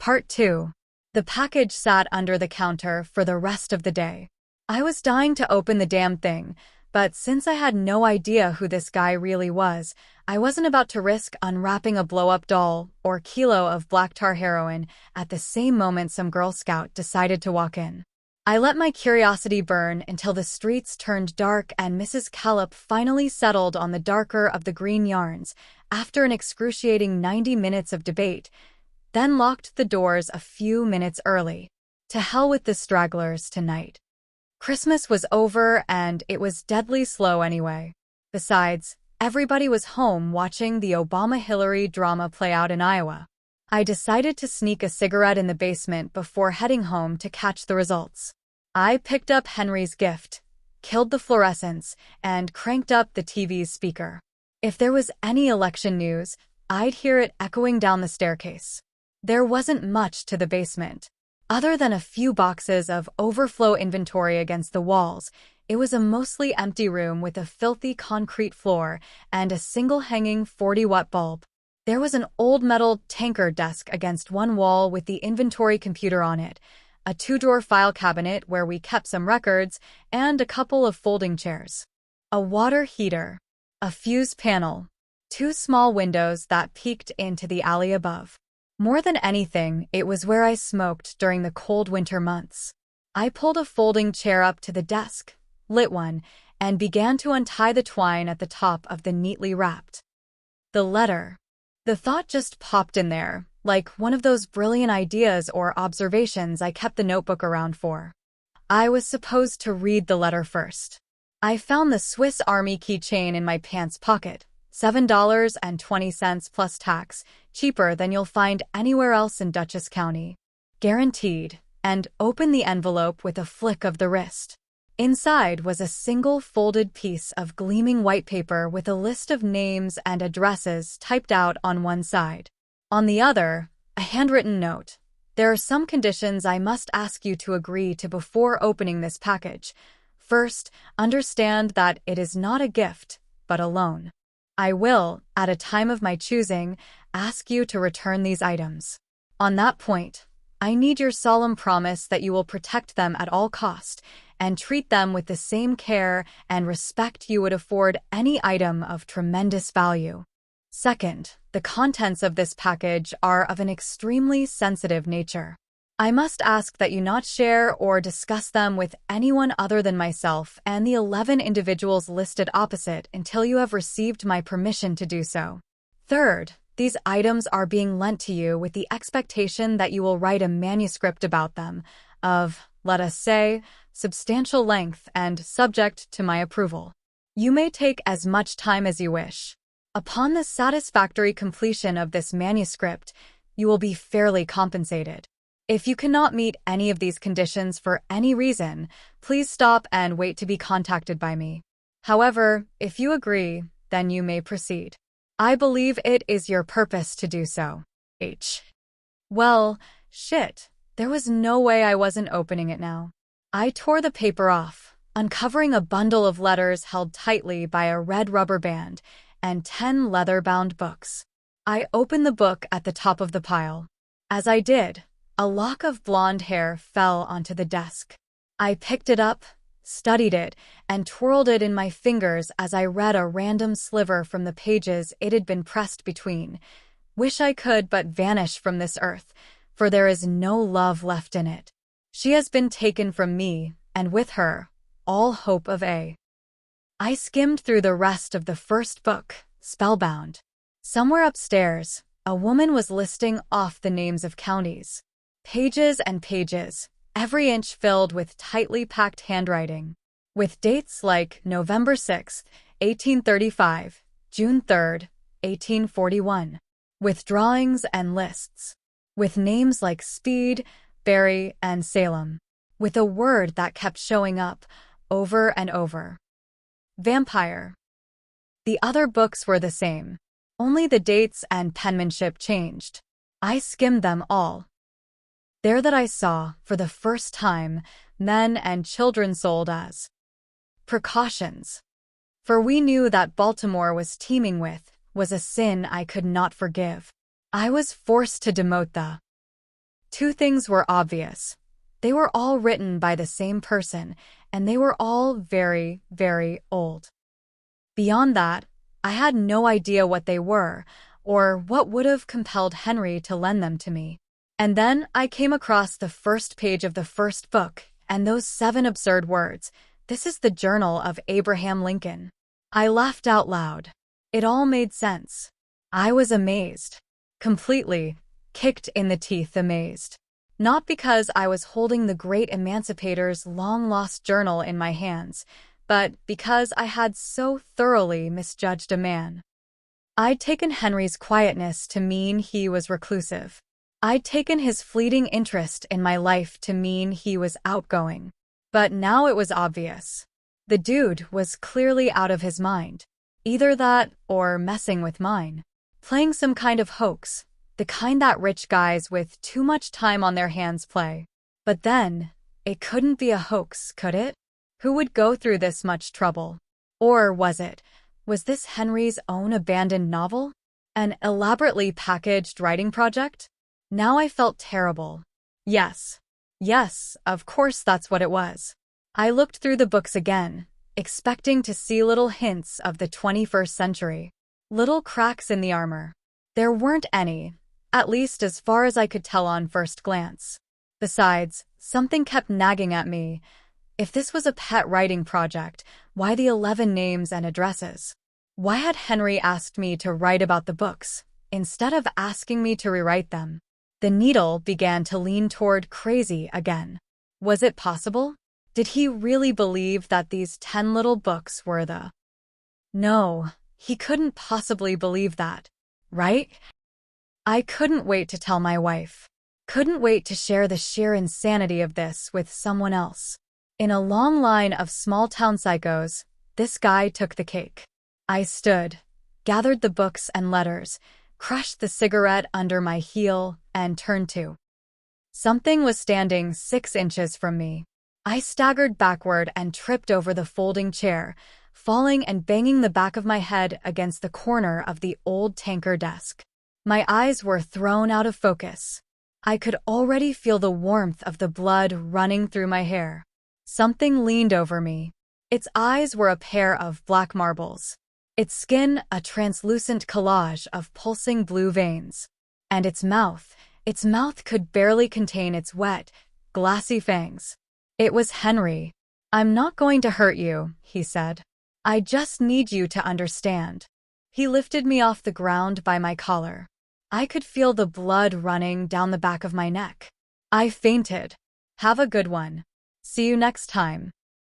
Part 2. The package sat under the counter for the rest of the day. I was dying to open the damn thing, but since I had no idea who this guy really was, I wasn't about to risk unwrapping a blow-up doll or kilo of black tar heroin at the same moment some Girl Scout decided to walk in. I let my curiosity burn until the streets turned dark and Mrs. Callop finally settled on the darker of the green yarns after an excruciating 90 minutes of debate, then locked the doors a few minutes early. To hell with the stragglers tonight. Christmas was over and it was deadly slow anyway. Besides, everybody was home watching the Obama-Hillary drama play out in Iowa. I decided to sneak a cigarette in the basement before heading home to catch the results. I picked up Henry's gift, killed the fluorescents, and cranked up the TV's speaker. If there was any election news, I'd hear it echoing down the staircase. There wasn't much to the basement. Other than a few boxes of overflow inventory against the walls, it was a mostly empty room with a filthy concrete floor and a single hanging 40-watt bulb. There was an old metal tanker desk against one wall with the inventory computer on it, a 2-drawer file cabinet where we kept some records, and a couple of folding chairs. A water heater, a fuse panel, 2 small windows that peeked into the alley above. More than anything, it was where I smoked during the cold winter months. I pulled a folding chair up to the desk, lit one, and began to untie the twine at the top of the neatly wrapped. The letter. The thought just popped in there, like one of those brilliant ideas or observations I kept the notebook around for. I was supposed to read the letter first. I found the Swiss Army keychain in my pants pocket. $7.20 plus tax, cheaper than you'll find anywhere else in Dutchess County. Guaranteed, and opened the envelope with a flick of the wrist. Inside was a single folded piece of gleaming white paper with a list of names and addresses typed out on one side. On the other, a handwritten note. There are some conditions I must ask you to agree to before opening this package. First, understand that it is not a gift, but a loan. I will, at a time of my choosing, ask you to return these items. On that point, I need your solemn promise that you will protect them at all cost and treat them with the same care and respect you would afford any item of tremendous value. Second, the contents of this package are of an extremely sensitive nature. I must ask that you not share or discuss them with anyone other than myself and the 11 individuals listed opposite until you have received my permission to do so. Third, these items are being lent to you with the expectation that you will write a manuscript about them, of, let us say, substantial length and subject to my approval. You may take as much time as you wish. Upon the satisfactory completion of this manuscript, you will be fairly compensated. If you cannot meet any of these conditions for any reason, please stop and wait to be contacted by me. However, if you agree, then you may proceed. I believe it is your purpose to do so. H. Well, shit. There was no way I wasn't opening it now. I tore the paper off, uncovering a bundle of letters held tightly by a red rubber band and 10 leather-bound books. I opened the book at the top of the pile. As I did, a lock of blonde hair fell onto the desk. I picked it up, studied it, and twirled it in my fingers as I read a random sliver from the pages it had been pressed between. Wish I could but vanish from this earth, for there is no love left in it. She has been taken from me, and with her, all hope of a. I skimmed through the rest of the first book, spellbound. Somewhere upstairs, a woman was listing off the names of counties. Pages and pages, every inch filled with tightly packed handwriting, with dates like November 6, 1835, June 3, 1841, with drawings and lists, with names like Speed, Barry, and Salem, with a word that kept showing up over and over. Vampire. The other books were the same, only the dates and penmanship changed. I skimmed them all. There that I saw, for the first time, men and children sold as precautions. For we knew that Baltimore was teeming with, was a sin I could not forgive. I was forced to demote the Two things were obvious. They were all written by the same person, and they were all very, very old. Beyond that, I had no idea what they were, or what would have compelled Henry to lend them to me. And then I came across the first page of the first book, and those 7 absurd words, "This is the journal of Abraham Lincoln." I laughed out loud. It all made sense. I was amazed. Completely, kicked in the teeth amazed. Not because I was holding the great emancipator's long-lost journal in my hands, but because I had so thoroughly misjudged a man. I'd taken Henry's quietness to mean he was reclusive. I'd taken his fleeting interest in my life to mean he was outgoing. But now it was obvious. The dude was clearly out of his mind. Either that or messing with mine. Playing some kind of hoax, the kind that rich guys with too much time on their hands play. But then, it couldn't be a hoax, could it? Who would go through this much trouble? Or was this Henry's own abandoned novel? An elaborately packaged writing project? Now I felt terrible. Yes, of course that's what it was. I looked through the books again, expecting to see little hints of the 21st century. Little cracks in the armor. There weren't any, at least as far as I could tell on first glance. Besides, something kept nagging at me. If this was a pet writing project, why the 11 names and addresses? Why had Henry asked me to write about the books, instead of asking me to rewrite them? The needle began to lean toward crazy again. Was it possible? Did he really believe that these 10 little books were the... No, he couldn't possibly believe that, right? I couldn't wait to tell my wife. Couldn't wait to share the sheer insanity of this with someone else. In a long line of small-town psychos, this guy took the cake. I stood, gathered the books and letters, crushed the cigarette under my heel, and turned to. Something was standing 6 inches from me. I staggered backward and tripped over the folding chair, falling and banging the back of my head against the corner of the old tanker desk. My eyes were thrown out of focus. I could already feel the warmth of the blood running through my hair. Something leaned over me. Its eyes were a pair of black marbles. Its skin a translucent collage of pulsing blue veins. And its mouth could barely contain its wet, glassy fangs. It was Henry. "I'm not going to hurt you," he said. "I just need you to understand." He lifted me off the ground by my collar. I could feel the blood running down the back of my neck. I fainted. "Have a good one. See you next time."